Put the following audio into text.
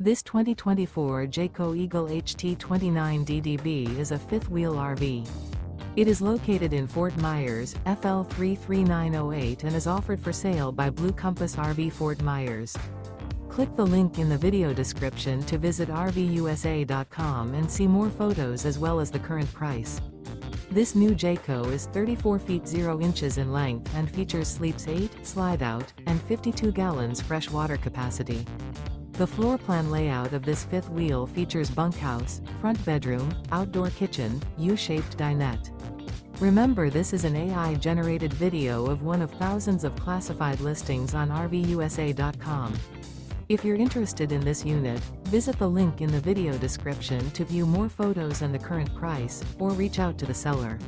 This 2024 Jayco Eagle HT 29DDB is a fifth-wheel RV. It is located in Fort Myers, FL 33908 and is offered for sale by Blue Compass RV Fort Myers. Click the link in the video description to visit RVUSA.com and see more photos as well as the current price. This new Jayco is 34 feet 0 inches in length and features sleeps 8, slide-out, and 52 gallons fresh water capacity. The floor plan layout of this fifth wheel features bunkhouse, front bedroom, outdoor kitchen, U-shaped dinette. Remember, this is an AI-generated video of one of thousands of classified listings on RVUSA.com. If you're interested in this unit, visit the link in the video description to view more photos and the current price, or reach out to the seller.